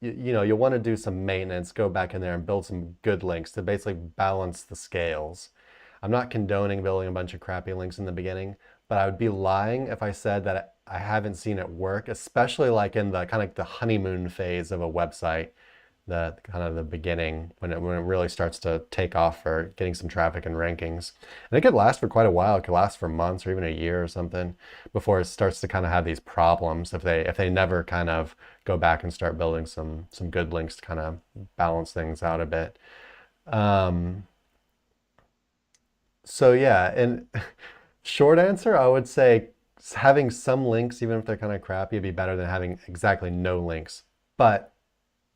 you'll want to do some maintenance, go back in there and build some good links to basically balance the scales. I'm not condoning building a bunch of crappy links in the beginning, but I would be lying if I said that I haven't seen it work, especially like in the kind of like the honeymoon phase of a website, the kind of the beginning when it really starts to take off for getting some traffic and rankings. And it could last for quite a while. It could last for months or even a year or something before it starts to kind of have these problems if they never kind of go back and start building some good links to kind of balance things out a bit. So yeah, and short answer, I would say having some links, even if they're kind of crappy, would be better than having exactly no links. But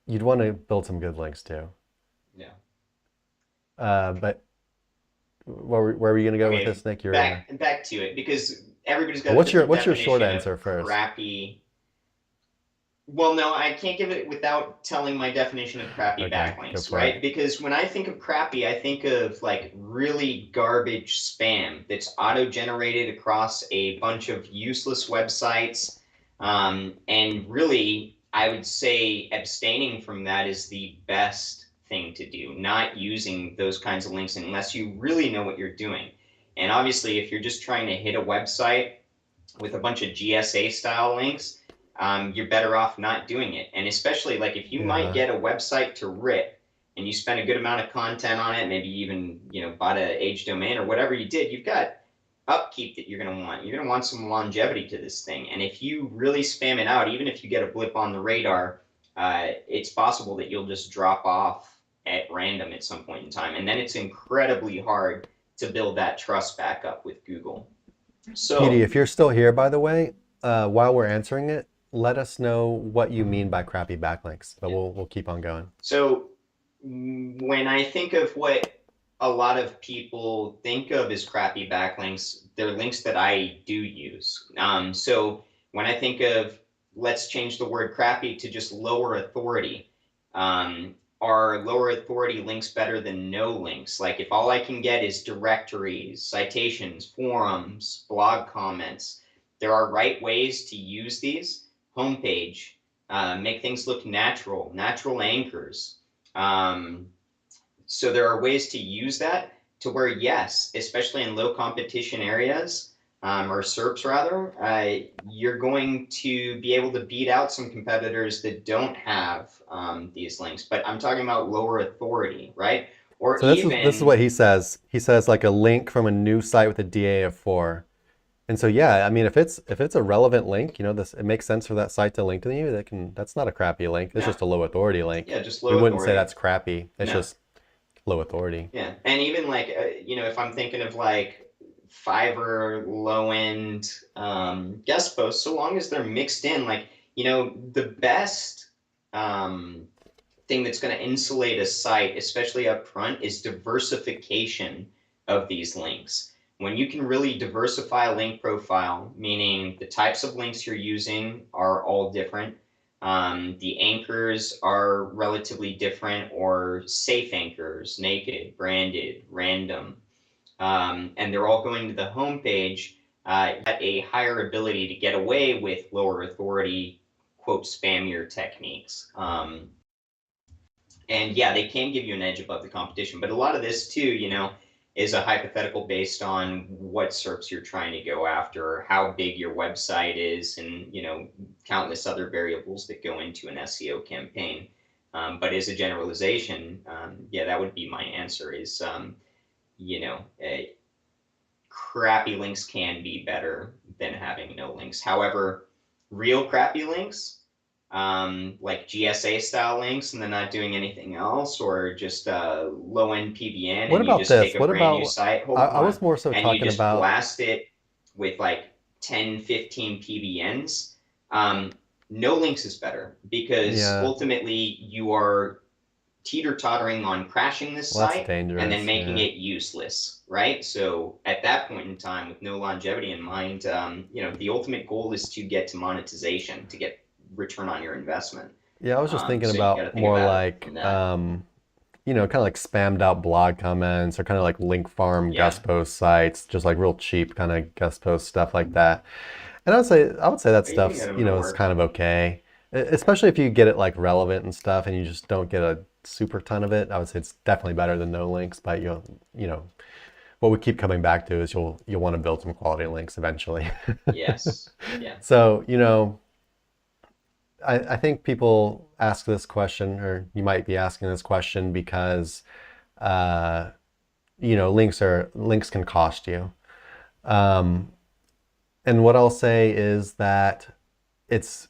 you'd want to build some good links too. Yeah. But where were you going to go with Okay, this, Nick? back to it, because everybody's got a What's your different short definition answer of first? crappy. Well, no, I can't give it without telling my definition of crappy Okay, go backlinks, for right? it. Because when I think of crappy, I think of like really garbage spam that's auto-generated across a bunch of useless websites. And really, I would say abstaining from that is the best thing to do, not using those kinds of links unless you really know what you're doing. And obviously, if you're just trying to hit a website with a bunch of GSA style links, you're better off not doing it. And especially like if you might Yeah. get a website to rip and you spend a good amount of content on it, maybe even bought an age domain or whatever you did, you've got upkeep that you're going to want. You're going to want some longevity to this thing. And if you really spam it out, even if you get a blip on the radar, it's possible that you'll just drop off at random at some point in time. And then it's incredibly hard to build that trust back up with Google. Petey, So if you're still here, by the way, while we're answering it, let us know what you mean by crappy backlinks, but we'll keep on going. So when I think of what a lot of people think of as crappy backlinks, they're links that I do use. So when I think of, let's change the word crappy to just lower authority. Are lower authority links better than no links? Like if all I can get is directories, citations, forums, blog comments, there are right ways to use these. Homepage, make things look natural anchors. Um, so there are ways to use that to where, yes, especially in low competition areas, or SERPs rather, you're going to be able to beat out some competitors that don't have these links. But I'm talking about lower authority, right? Or So this is even, what he says. He says like a link from a new site with a DA of 4. And so yeah, I mean if it's a relevant link, it makes sense for that site to link to you. That's not a crappy link. It's yeah, just a low authority link. yeah, just We low wouldn't say authority. that's crappy. It's No. just low authority. Yeah, and even like if I'm thinking of like Fiverr low end guest posts, so long as they're mixed in, like the best thing that's going to insulate a site, especially up front, is diversification of these links. When you can really diversify a link profile, meaning the types of links you're using are all different. The anchors are relatively different or safe anchors, naked, branded, random, and they're all going to the homepage, at a higher ability to get away with lower authority, quote, spammier techniques. And yeah, they can give you an edge above the competition, but a lot of this too, is a hypothetical based on what SERPs you're trying to go after, how big your website is, and countless other variables that go into an SEO campaign. But as a generalization, yeah, that would be my answer. Is crappy links can be better than having no links. However, real crappy links, like GSA style links, and they're not doing anything else, or just low end PBN, What and you about just take this? a What brand new about site, hold I on, was more so and you talking just about blast it with like 10, 15 PBNs. Um, no links is better, because Yeah, ultimately you are teeter-tottering on crashing this well, that's site and then dangerous. making Yeah. it useless, right? So at that point in time, with no longevity in mind, the ultimate goal is to get to monetization, to get return on your investment. Yeah, I was just thinking So you got about to think more about it like, from that. kind of like spammed out blog comments or kind of like link farm Yeah. guest post sites, just like real cheap kind of guest post stuff like that. And I would say that You can get stuff's, them to is work. kind of okay. Especially if you get it like relevant and stuff and you just don't get a super ton of it. I would say it's definitely better than no links, but you know, what we keep coming back to is you'll want to build some quality links eventually. Yes. Yeah. So, I think people ask this question, or you might be asking this question because, uh, links can cost you. Um, and what I'll say is that it's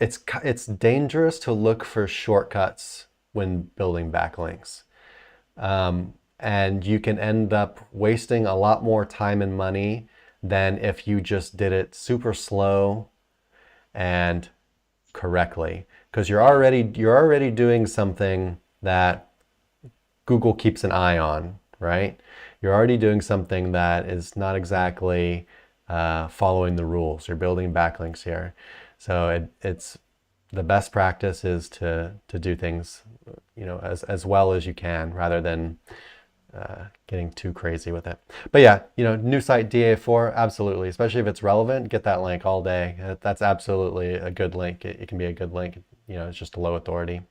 it's dangerous to look for shortcuts when building backlinks. And you can end up wasting a lot more time and money than if you just did it super slow and correctly, because you're already doing something that Google keeps an eye on, right? You're already doing something that is not exactly following the rules. You're building backlinks here, so it's the best practice is to do things, as well as you can, rather than getting too crazy with it. But yeah, new site DA4, absolutely. Especially if it's relevant, get that link all day. That's absolutely a good link. It can be a good link. It's just a low authority.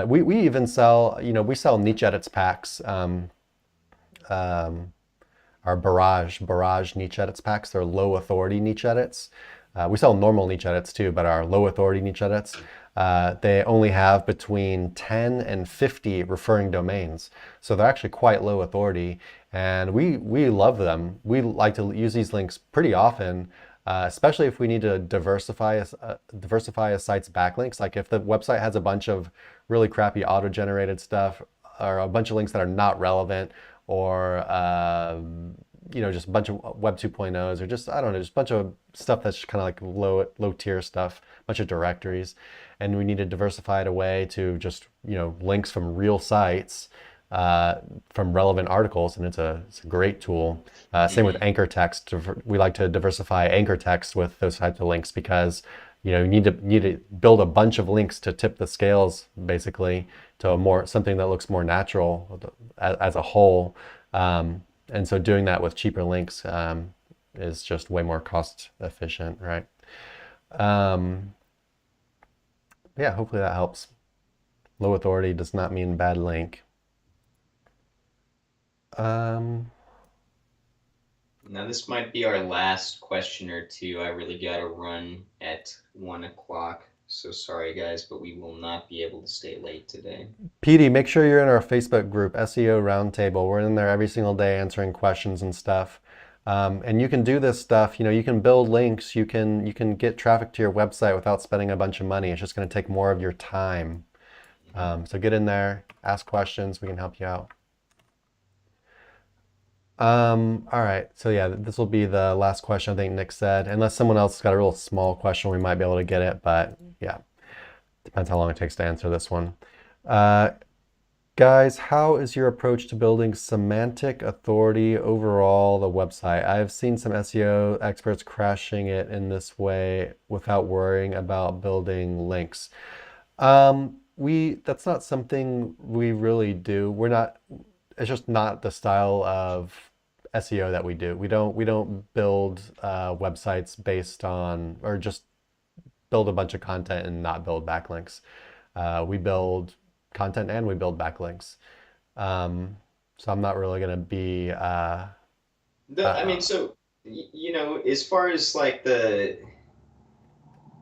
We even sell, we sell niche edits packs. Our barrage niche edits packs. They're low authority niche edits. We sell normal niche edits too, but our low authority niche edits, they only have between 10 and 50 referring domains. So they're actually quite low authority, and we love them. We like to use these links pretty often, especially if we need to diversify a site's backlinks. Like if the website has a bunch of really crappy auto-generated stuff, or a bunch of links that are not relevant, or just a bunch of Web 2.0s, or just, I don't know, just a bunch of stuff that's kind of like low tier stuff, a bunch of directories, and we need to diversify it away to just links from real sites, from relevant articles, and it's a great tool. Same with Mm-hmm. anchor text. We like to diversify anchor text with those types of links, because you need to build a bunch of links to tip the scales, basically, to something that looks more natural as a whole. And so doing that with cheaper links is just way more cost efficient, right? Um, yeah, hopefully that helps. Low authority does not mean bad link. Um, Now, this might be our last question or two. I really got to run at 1 o'clock. So sorry, guys, but we will not be able to stay late today. PD, make sure you're in our Facebook group, SEO Roundtable. We're in there every single day answering questions and stuff. And you can do this stuff. You can build links. You can get traffic to your website without spending a bunch of money. It's just going to take more of your time. So get in there, ask questions. We can help you out. All right. So yeah, this will be the last question, I think Nick said. Unless someone else has got a real small question, we might be able to get it. But yeah, depends how long it takes to answer this one. Guys, how is your approach to building semantic authority overall, the website? I've seen some SEO experts crashing it in this way without worrying about building links. That's not something we really do. It's just not the style of SEO that we do. We don't build websites based on, or just build a bunch of content and not build backlinks. We build content and we build backlinks. So I'm not really going to be. I mean, so, as far as like the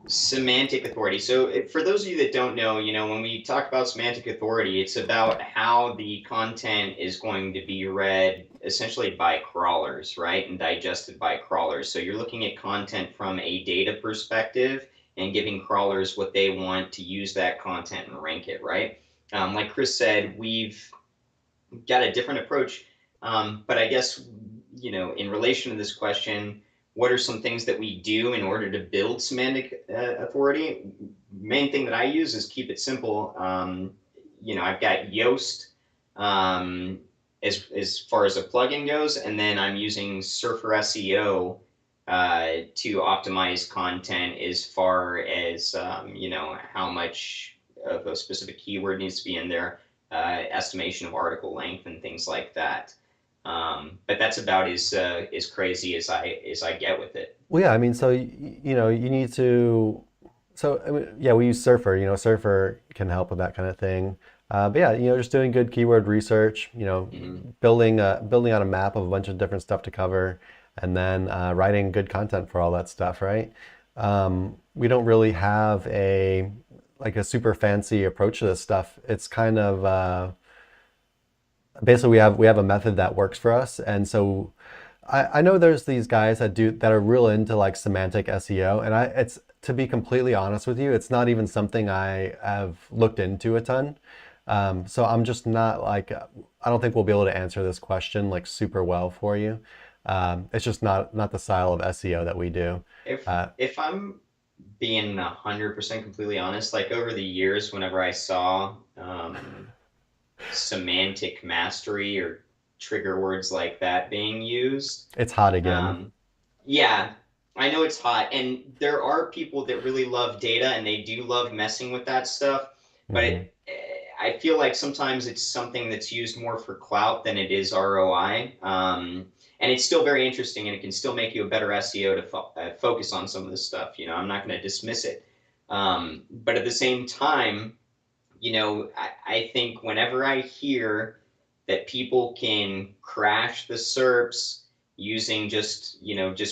semantic authority. So, for those of you that don't know, when we talk about semantic authority, it's about how the content is going to be read essentially by crawlers, right? And digested by crawlers. So, you're looking at content from a data perspective and giving crawlers what they want to use that content and rank it, right? Like Chris said, we've got a different approach. But I guess, in relation to this question, what are some things that we do in order to build semantic authority? Main thing that I use is keep it simple. I've got Yoast as far as a plugin goes, and then I'm using Surfer SEO to optimize content as far as how much of a specific keyword needs to be in there, estimation of article length and things like that. But that's about as crazy as I get with it. Well, yeah, I mean, so you need to. So I mean, yeah, we use Surfer. Surfer can help with that kind of thing. But yeah, just doing good keyword research. Mm-hmm. Building out a map of a bunch of different stuff to cover, and then writing good content for all that stuff, right? We don't really have a super fancy approach to this stuff. It's kind of basically we have a method that works for us, and so I know there's these guys that are real into like semantic SEO, and it's, to be completely honest with you, it's not even something I have looked into a ton. So I'm just not like, I don't think we'll be able to answer this question like super well for you. It's just not the style of SEO that we do. If I'm being 100% completely honest, like over the years, whenever I saw semantic mastery or trigger words like that being used, It's hot again. yeah, I know it's hot, and there are people that really love data and they do love messing with that stuff, but Hmm. I feel like sometimes it's something that's used more for clout than it is ROI. And it's still very interesting, and it can still make you a better SEO to focus on some of this stuff. I'm not going to dismiss it. But at the same time, I think whenever I hear that people can crash the SERPs using just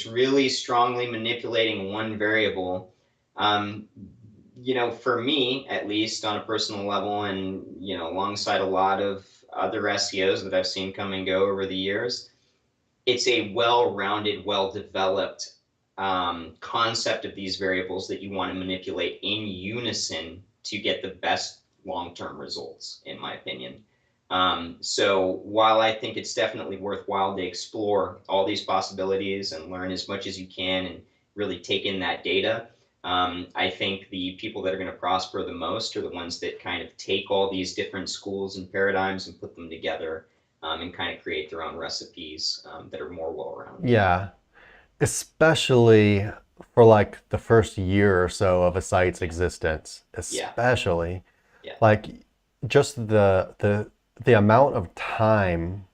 really strongly manipulating one variable, um, for me, at least on a personal level, and, alongside a lot of other SEOs that I've seen come and go over the years, it's a well-rounded, well-developed concept of these variables that you want to manipulate in unison to get the best long-term results, in my opinion. So while I think it's definitely worthwhile to explore all these possibilities and learn as much as you can and really take in that data, I think the people that are going to prosper the most are the ones that kind of take all these different schools and paradigms and put them together, and kind of create their own recipes that are more well-rounded. Yeah, especially for like the first year or so of a site's Yeah, existence, yeah, especially yeah. like just the amount of time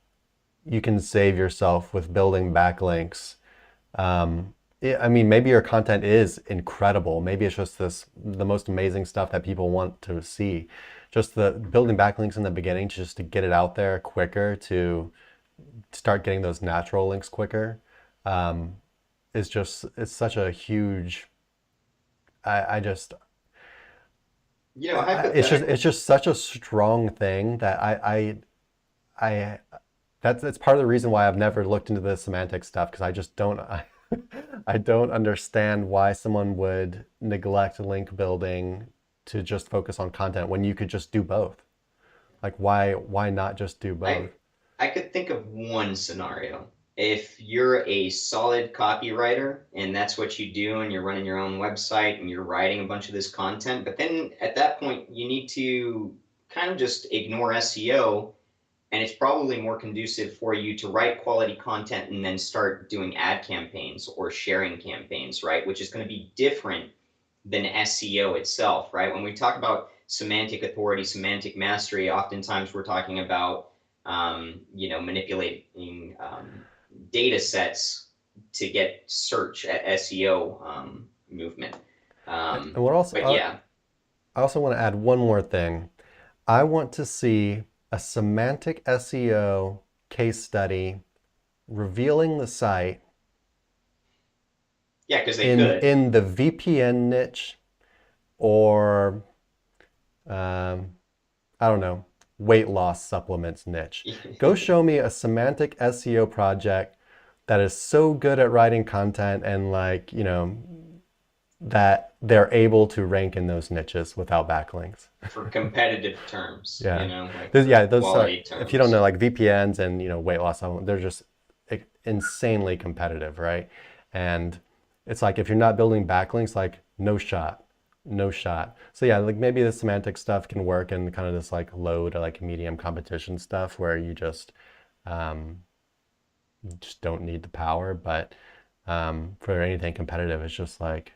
you can save yourself with building backlinks. I mean, maybe your content is incredible. Maybe it's just the most amazing stuff that people want to see. Just the building backlinks in the beginning, just to get it out there quicker, to start getting those natural links quicker, um, it's such a huge. I just it's Hypothetically, just such a strong thing that I that's part of the reason why I've never looked into the semantic stuff, because I just don't I don't understand why someone would neglect link building to just focus on content when you could just do both. Like why not just do both? I I could think of one scenario. If you're a solid copywriter and that's what you do, and you're running your own website and you're writing a bunch of this content, but then at that point you need to kind of just ignore SEO, and it's probably more conducive for you to write quality content and then start doing ad campaigns or sharing campaigns, right? Which is going to be different than SEO itself, right? When we talk about semantic authority, semantic mastery, oftentimes we're talking about, manipulating data sets to get search at SEO movement. And what else? But yeah, I also want to add one more thing. I want to see a semantic SEO case study revealing the site yeah, because they in could. the VPN niche, or um, I don't know, weight loss supplements niche. Go show me a semantic SEO project that is so good at writing content, and like, that they're able to rank in those niches without backlinks. For competitive terms, Yeah. like Yeah, for those are, quality if you don't terms. know, like VPNs and, weight loss, they're just insanely competitive, right? And it's like, if you're not building backlinks, like no shot, no shot. So yeah, like maybe the semantic stuff can work in kind of this like low to like medium competition stuff where you just don't need the power. But for anything competitive, it's just like,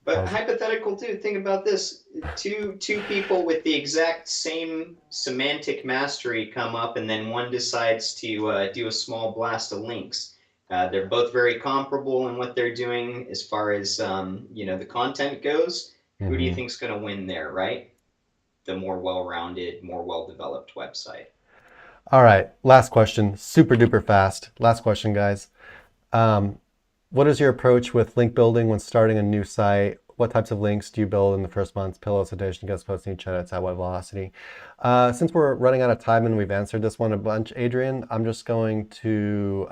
But hypothetical too. Think about this: two people with the exact same semantic mastery come up, and then one decides to do a small blast of links. They're both very comparable in what they're doing as far as the content goes. Who do you think's going to win there, right? The more well-rounded, more well-developed website. All right, last question, super duper fast. Last question, guys. What is your approach with link building when starting a new site? What types of links do you build in the first months? Pillow, citation, guest posting, each edits at what velocity? Since we're running out of time and we've answered this one a bunch, Adrian, I'm just going to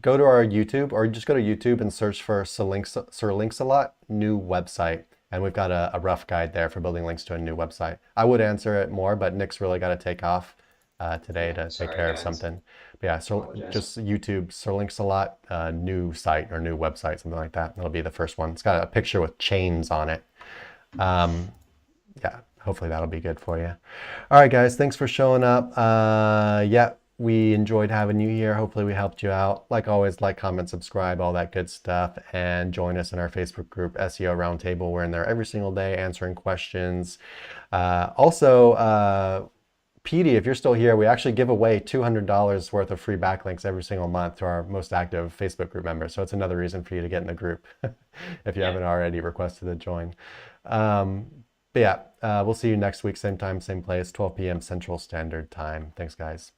go to our YouTube, or just go to YouTube and search for Sir Links-a-Lot new website. And we've got a rough guide there for building links to a new website. I would answer it more, but Nick's really got to take off today to take care of something. But yeah, so just YouTube, Sir Links-a-Lot, new site or new website, something like that. That'll be the first one. It's got a picture with chains on it. Yeah, hopefully that'll be good for you. All right, guys, thanks for showing up. Yeah, we enjoyed having you here. Hopefully we helped you out. Like always, like, comment, subscribe, all that good stuff. And join us in our Facebook group, SEO Roundtable. We're in there every single day answering questions. Also, Petey, if you're still here, we actually give away $200 worth of free backlinks every single month to our most active Facebook group members. So it's another reason for you to get in the group if you haven't already requested to join. But yeah, we'll see you next week, same time, same place, 12 p.m. Central Standard Time. Thanks, guys.